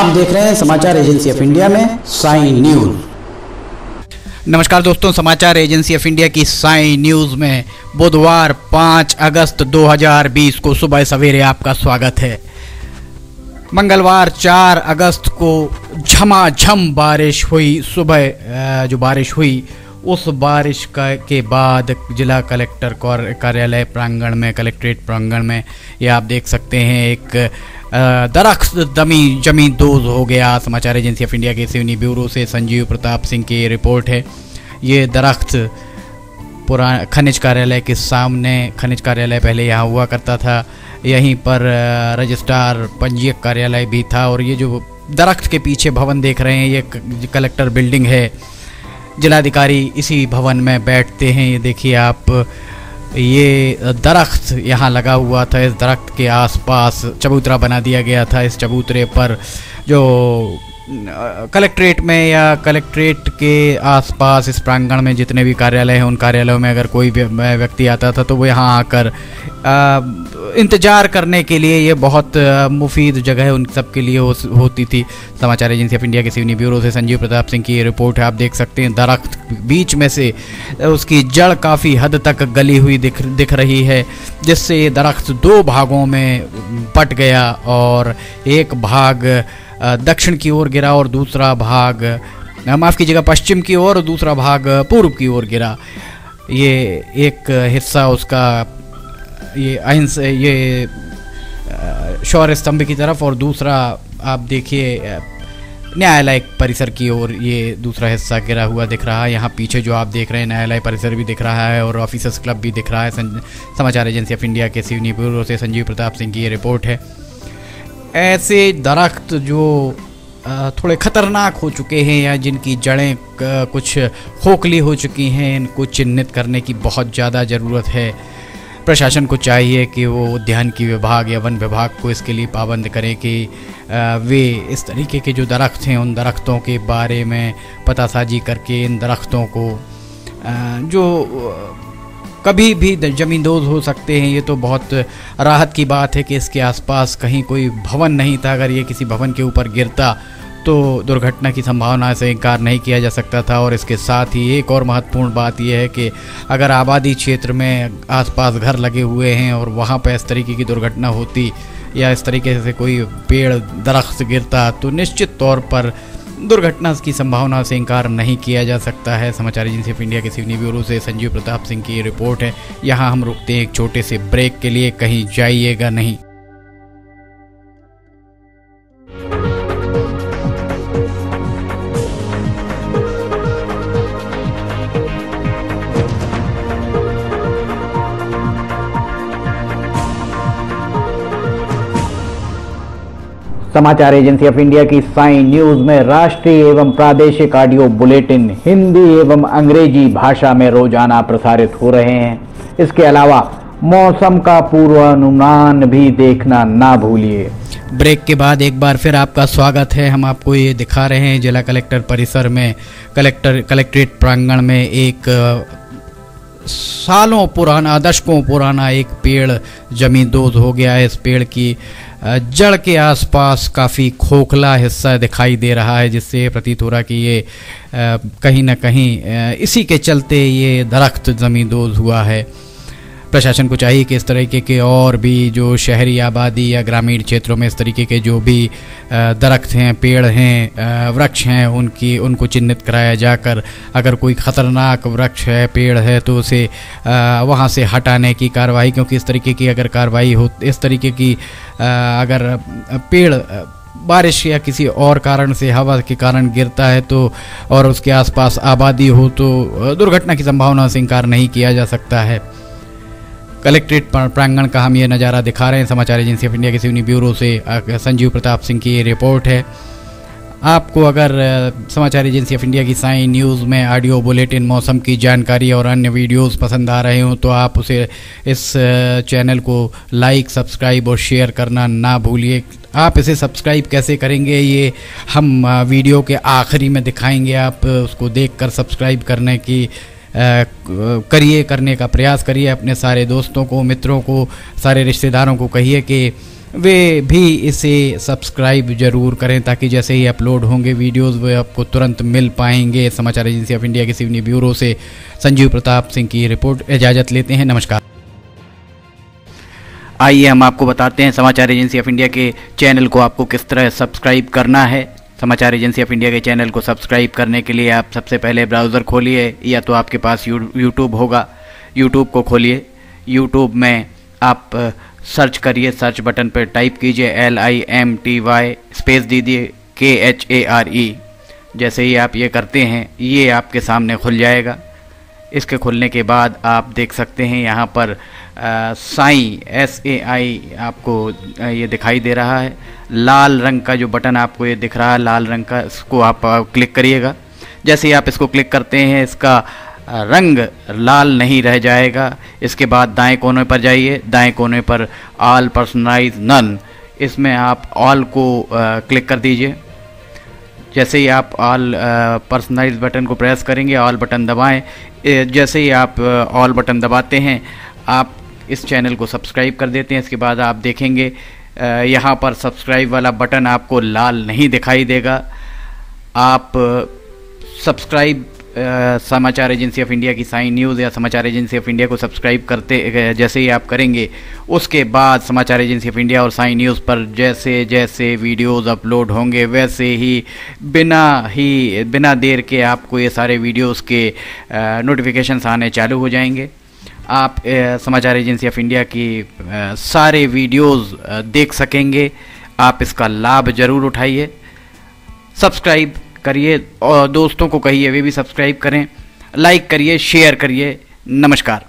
आप देख रहे हैं समाचार एजेंसी ऑफ इंडिया में साइन न्यूज। नमस्कार दोस्तों, समाचार एजेंसी ऑफ इंडिया की साइन न्यूज में बुधवार 5 अगस्त 2020 को सुबह सवेरे आपका स्वागत है। मंगलवार 4 अगस्त को झमाझम बारिश हुई। सुबह जो बारिश हुई उस बारिश के बाद जिला कलेक्टर कार्यालय प्रांगण में, कलेक्ट्रेट प्रांगण में, ये आप देख सकते हैं एक दरख्त जमीन दोज हो गया। समाचार एजेंसी ऑफ इंडिया के सिवनी ब्यूरो से संजीव प्रताप सिंह की रिपोर्ट है। ये दरख्त पुराना खनिज कार्यालय के सामने, खनिज कार्यालय पहले यहाँ हुआ करता था, यहीं पर रजिस्ट्रार पंजीयक कार्यालय भी था। और ये जो दरख्त के पीछे भवन देख रहे हैं, ये कलेक्टर बिल्डिंग है। जिलाधिकारी इसी भवन में बैठते हैं। ये देखिए आप, ये दरख्त यहाँ लगा हुआ था। इस दरख्त के आसपास चबूतरा बना दिया गया था। इस चबूतरे पर जो कलेक्ट्रेट में या कलेक्ट्रेट के आसपास इस प्रांगण में जितने भी कार्यालय हैं, उन कार्यालयों में अगर कोई व्यक्ति आता था तो वो यहाँ आकर इंतज़ार करने के लिए, ये बहुत मुफीद जगह उन सब के लिए होती थी। समाचार एजेंसी ऑफ इंडिया के सिवनी ब्यूरो से संजीव प्रताप सिंह की ये रिपोर्ट है। आप देख सकते हैं दरख्त बीच में से उसकी जड़ काफ़ी हद तक गली हुई दिख रही है, जिससे ये दरख्त 2 भागों में बट गया और एक भाग दक्षिण की ओर गिरा और दूसरा भाग, माफ़ कीजिएगा, पश्चिम की ओर, और दूसरा भाग पूर्व की ओर गिरा। ये एक हिस्सा उसका ये शौर्य स्तंभ की तरफ, और दूसरा आप देखिए न्यायालय परिसर की ओर ये दूसरा हिस्सा गिरा हुआ दिख रहा है। यहाँ पीछे जो आप देख रहे हैं न्यायालय परिसर भी दिख रहा है और ऑफिसर्स क्लब भी दिख रहा है। समाचार एजेंसी ऑफ इंडिया के सिवनी ब्यूरो से संजीव प्रताप सिंह की ये रिपोर्ट है। ऐसे दरख्त जो थोड़े ख़तरनाक हो चुके हैं या जिनकी जड़ें कुछ खोखली हो चुकी हैं, इनको चिन्हित करने की बहुत ज़्यादा ज़रूरत है। प्रशासन को चाहिए कि वो उद्यानिकी विभाग या वन विभाग को इसके लिए पाबंद करें कि वे इस तरीके के जो दरख्त हैं उन दरख्तों के बारे में पतासाजी करके इन दरख्तों को जो कभी भी ज़मींदोज़ हो सकते हैं। ये तो बहुत राहत की बात है कि इसके आसपास कहीं कोई भवन नहीं था। अगर ये किसी भवन के ऊपर गिरता तो दुर्घटना की संभावना से इनकार नहीं किया जा सकता था। और इसके साथ ही एक और महत्वपूर्ण बात यह है कि अगर आबादी क्षेत्र में आसपास घर लगे हुए हैं और वहाँ पर इस तरीके की दुर्घटना होती या इस तरीके से कोई पेड़ दरख्त गिरता तो निश्चित तौर पर दुर्घटना की संभावना से इनकार नहीं किया जा सकता है। समाचार एजेंसी ऑफ इंडिया के सिवनी ब्यूरो से संजीव प्रताप सिंह की ये रिपोर्ट है। यहाँ हम रुकते हैं एक छोटे से ब्रेक के लिए, कहीं जाइएगा नहीं। समाचार एजेंसी ऑफ इंडिया की साइन न्यूज में राष्ट्रीय एवं प्रादेशिक ऑडियो बुलेटिन हिंदी एवं अंग्रेजी भाषा में रोजाना प्रसारित हो रहे हैं। इसके अलावा मौसम का पूर्वानुमान भी देखना ना भूलिए। ब्रेक के बाद एक बार फिर आपका स्वागत है। हम आपको ये दिखा रहे हैं जिला कलेक्टर परिसर में, कलेक्ट्रेट प्रांगण में एक सालों पुराना, दशकों पुराना एक पेड़ ज़मींदोज़ हो गया है। इस पेड़ की जड़ के आसपास काफ़ी खोखला हिस्सा दिखाई दे रहा है, जिससे प्रतीत हो रहा कि ये कहीं ना कहीं इसी के चलते ये दरख्त ज़मींदोज़ हुआ है। प्रशासन को चाहिए कि इस तरीके के और भी जो शहरी आबादी या ग्रामीण क्षेत्रों में इस तरीके के जो भी दरख्त हैं, पेड़ हैं, वृक्ष हैं, उनको चिन्हित कराया जाकर अगर कोई ख़तरनाक वृक्ष है, पेड़ है, तो उसे वहाँ से हटाने की कार्रवाई, क्योंकि इस तरीके की अगर कार्रवाई हो, इस तरीके की अगर पेड़ बारिश या किसी और कारण से, हवा के कारण गिरता है तो और उसके आसपास आबादी हो तो दुर्घटना की संभावना से इनकार नहीं किया जा सकता है। कलेक्ट्रेट प्रांगण का हम ये नज़ारा दिखा रहे हैं। समाचार एजेंसी ऑफ इंडिया के सिवनी ब्यूरो से संजीव प्रताप सिंह की ये रिपोर्ट है। आपको अगर समाचार एजेंसी ऑफ इंडिया की साइन न्यूज़ में ऑडियो बुलेटिन, मौसम की जानकारी और अन्य वीडियोस पसंद आ रहे हों तो आप उसे इस चैनल को लाइक, सब्सक्राइब और शेयर करना ना भूलिए। आप इसे सब्सक्राइब कैसे करेंगे ये हम वीडियो के आखिरी में दिखाएंगे। आप उसको देखकर सब्सक्राइब करने का प्रयास करिए। अपने सारे दोस्तों को, मित्रों को, सारे रिश्तेदारों को कहिए कि वे भी इसे सब्सक्राइब जरूर करें, ताकि जैसे ही अपलोड होंगे वीडियोस वे आपको तुरंत मिल पाएंगे। समाचार एजेंसी ऑफ इंडिया के सिवनी ब्यूरो से संजीव प्रताप सिंह की रिपोर्ट। इजाज़त लेते हैं, नमस्कार। आइए हम आपको बताते हैं समाचार एजेंसी ऑफ इंडिया के चैनल को आपको किस तरह सब्सक्राइब करना है। समाचार एजेंसी ऑफ इंडिया के चैनल को सब्सक्राइब करने के लिए आप सबसे पहले ब्राउज़र खोलिए, या तो आपके पास यूट्यूब होगा, यूट्यूब को खोलिए। यूट्यूब में आप सर्च करिए, सर्च बटन पर टाइप कीजिए LIMTY स्पेस दीजिए KHARE। जैसे ही आप ये करते हैं ये आपके सामने खुल जाएगा। इसके खुलने के बाद आप देख सकते हैं यहाँ पर साई SAI आपको ये दिखाई दे रहा है। लाल रंग का जो बटन आपको ये दिख रहा है लाल रंग का, इसको आप क्लिक करिएगा। जैसे ही आप इसको क्लिक करते हैं इसका रंग लाल नहीं रह जाएगा। इसके बाद दाएं कोने पर जाइए, दाएं कोने पर ऑल पर्सनलाइज नन, इसमें आप ऑल को क्लिक कर दीजिए। जैसे ही आप ऑल पर्सनलाइज बटन को प्रेस करेंगे, ऑल बटन दबाएं। जैसे ही आप ऑल बटन दबाते हैं आप इस चैनल को सब्सक्राइब कर देते हैं। इसके बाद आप देखेंगे यहाँ पर सब्सक्राइब वाला बटन आपको लाल नहीं दिखाई देगा। आप सब्सक्राइब समाचार एजेंसी ऑफ इंडिया की साइन न्यूज़ या समाचार एजेंसी ऑफ इंडिया को सब्सक्राइब करते जैसे ही आप करेंगे, उसके बाद समाचार एजेंसी ऑफ इंडिया और साइन न्यूज़ पर जैसे जैसे वीडियोस अपलोड होंगे वैसे ही बिना देर के आपको ये सारे वीडियोस के नोटिफिकेशंस आने चालू हो जाएंगे। आप समाचार एजेंसी ऑफ इंडिया की सारे वीडियोस देख सकेंगे। आप इसका लाभ ज़रूर उठाइए, सब्सक्राइब करिए और दोस्तों को कहिए वे भी सब्सक्राइब करें, लाइक करिए, शेयर करिए। नमस्कार।